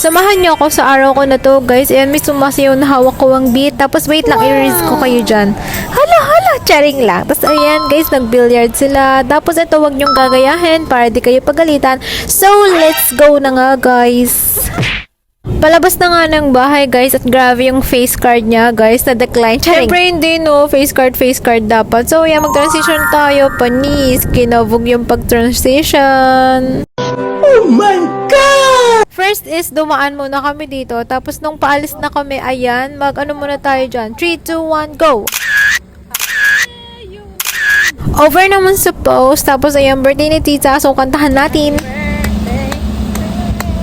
Samahan niyo ako sa araw ko na to, guys. Ayan, may sumasayaw na hawak ko ang beat. Tapos, wait lang, i-release ko kayo dyan. Hala, charing lang. Tapos, ayan, guys, nag-billiard sila. Tapos, ito, wag niyong gagayahin para di kayo pagalitan. So, let's go na nga, guys. Palabas na nga ng bahay, guys, at grabe yung face card niya, guys, na decline. Siyempre, hindi, no? Face card dapat. So, yeah, mag-transition tayo. Panis, kinabog yung pag-transition. Oh my God! First is, dumaan muna kami dito. Tapos, nung paalis na kami, ayan, mag-ano muna tayo dyan. 3, 2, 1, go! Over naman sa post. Tapos, ayan, birthday ni Tita. So, kantahan natin.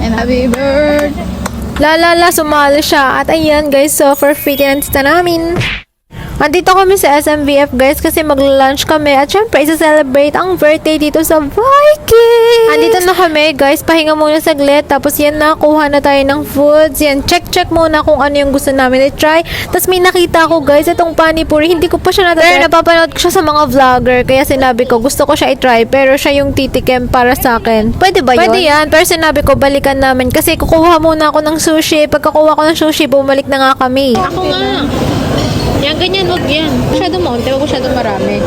And happy birthday! Sumali siya. At ayan, guys, so, for free ng tita namin. Andito kami sa SMVF, guys, kasi mag-lunch kami. At syempre, isa-celebrate ang birthday dito sa Viking. Andito na kami, guys. Pahinga muna saglit. Tapos yan na, kuha na tayo ng foods. Yan, check muna kung ano yung gusto namin i-try. Tapos may nakita ko, guys, itong panipuri. Hindi ko pa siya natatry. Pero napapanood ko siya sa mga vlogger. Kaya sinabi ko, gusto ko siya i-try. Pero siya yung titikim para sa akin. Pwede ba yun? Pwede yan. Pero sinabi ko, balikan namin. Kasi kukuha muna ako ng sushi. Pagkakuha ko ng sushi, bumalik na nga kami. Ako nga. Yan, ganyan, wag yan. Masyadong maunti, wag masyadong marami.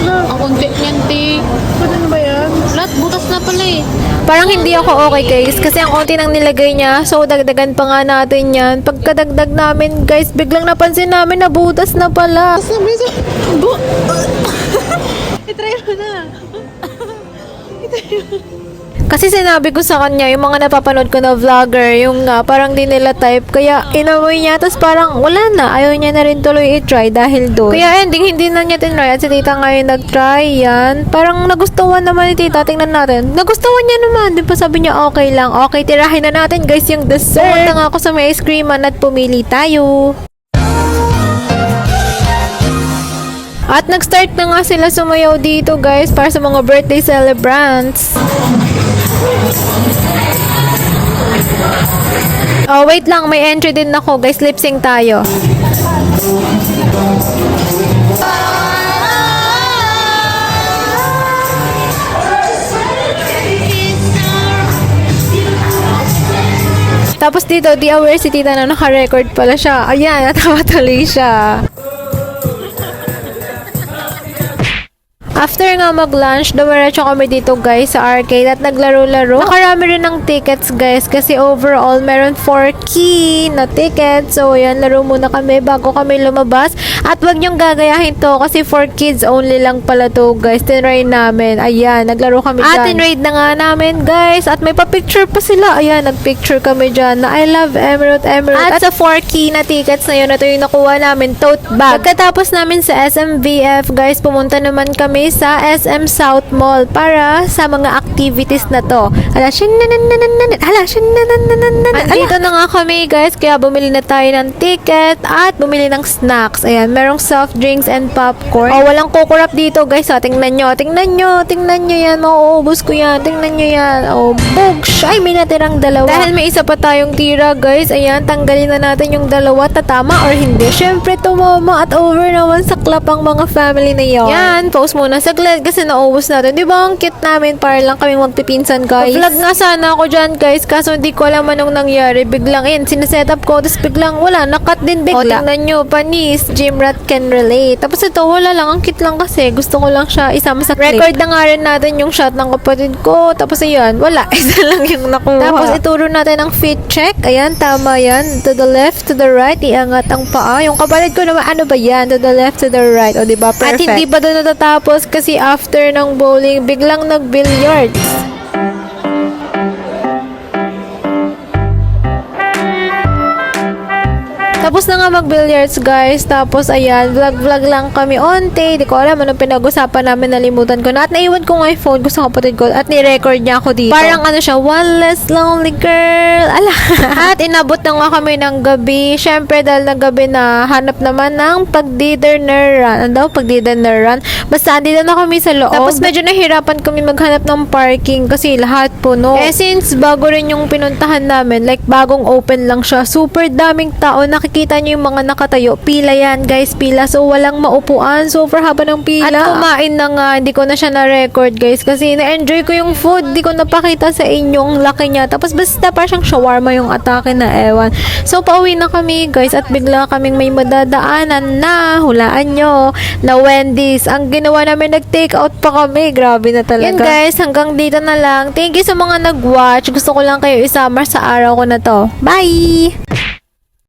Ang unti niyan, ti. Pwede na ba yan? Lahat, butas na pala eh. Parang hindi ako okay, guys. Kasi ang konti nang nilagay niya. So, dagdagan pa nga natin yan. Pagkadagdag namin, guys, biglang napansin namin na butas na pala. Sabi sa... I-try mo na. Kasi sinabi ko sa kanya, yung mga napapanood ko na vlogger, yung parang di nila type. Kaya inamoy niya, tapos parang wala na. Ayaw niya na rin tuloy i-try dahil doon. Kaya ending, hindi na niya tinry. At si tita ngayon nag-try yan. Parang nagustuhan naman ni tita. Tingnan natin. Nagustuhan niya naman. Di pa sabi niya, okay lang. Okay, tirahin na natin, guys, yung dessert. Pumunta nga ako sa may ice creaman at pumili tayo. At nag-start na nga sila sumayaw dito, guys, para sa mga birthday celebrants. Oh, wait lang. May entry din ako, guys. Lip sync tayo. Tapos dito, di aware si tita na naka-record pala siya. Ayan, natawa tuloy siya. After nga mag-lunch, dumiretso kami dito, guys, sa arcade at naglaro-laro. Nakarami rin ng tickets, guys, kasi overall meron 4 key na tickets. So, ayan, laro muna kami bago kami lumabas. At wag niyong gagayahin to kasi for kids only lang pala to, guys. Tinry namin. Ayan, naglaro kami dyan. At tinrade na nga namin, guys. At may pa-picture pa sila. Ayan, nag-picture kami dyan na I love Emerald. At sa 4 key na tickets na yun, ito yung nakuha namin, tote bag. Pagkatapos namin sa SMVF, guys, pumunta naman kami sa SM South Mall para sa mga activities na to. Andito na nga kami, guys, kaya bumili na tayo ng ticket at bumili ng snacks. Ayan, merong soft drinks and popcorn. Oh, walang kukurap dito, guys. Tingnan nyo yan. Mauubos ko yan. Tingnan nyo yan. Oh, books. Ay, may natirang dalawa. Dahil may isa pa tayong tira, guys. Ayan, tanggalin na natin yung dalawa. Tatama or hindi. Syempre, tumama at over naman sa clap ang mga family na yon. Yan, post muna saglit kasi naubos natin. Di ba ang cute namin para lang kami magpipinsan, guys? Vlog nga sana ako dyan, guys, kaso hindi ko alam anong nangyari. Biglang sineset up ko, tapos biglang wala, nakat din bigla. O, tingnan nyo, panis, Gymrat can relate. Tapos ito, wala lang, ang cute lang kasi. Gusto ko lang siya isama sa clip. Record na nga rin natin yung shot ng kapatid ko. Tapos ayan, wala, isa lang yung nakuha. Tapos ituro natin ang fit check. Ayan, tama yan. To the left, to the right, iangat ang paa. Yung kapatid ko naman, ano ba yan? To the left, to the right. O, diba? Perfect. At hindi pa doon natatapos kasi after ng bowling, biglang nag-billiards. Tapos na nga mag-billiards, guys. Tapos, ayan, vlog lang kami onte. Di ko alam anong pinag-usapan namin. Nalimutan ko na. At naiwan ko nga yung phone ko sa kapatid ko. At ni-record niya ako dito. Parang ano siya, one less lonely girl. Ala. At inabot na nga kami ng gabi. Syempre, dahil ng gabi na hanap naman ng pag-dinner run. Ano daw? Pag-dinner run. Basta, andito na kami sa loob. Tapos, medyo nahirapan kami maghanap ng parking kasi lahat puno. Since bago rin yung pinuntahan namin, like, bagong open lang siya. Super daming tao. Nakikita makikita nyo yung mga nakatayo, pila yan guys, pila. So walang maupuan, super haba ng pila. At kumain na nga, hindi ko na siya na-record guys kasi na-enjoy ko yung food. Di ko napakita sa inyong laki niya. Tapos basta pa siyang shawarma yung atake na ewan. So pauwi na kami guys at bigla kaming may madadaanan na, hulaan nyo, na Wendy's. Ang ginawa namin, nag-take out pa kami. Grabe na talaga. Yan guys, hanggang dito na lang. Thank you sa mga nag-watch. Gusto ko lang kayo isama sa araw ko na to. Bye!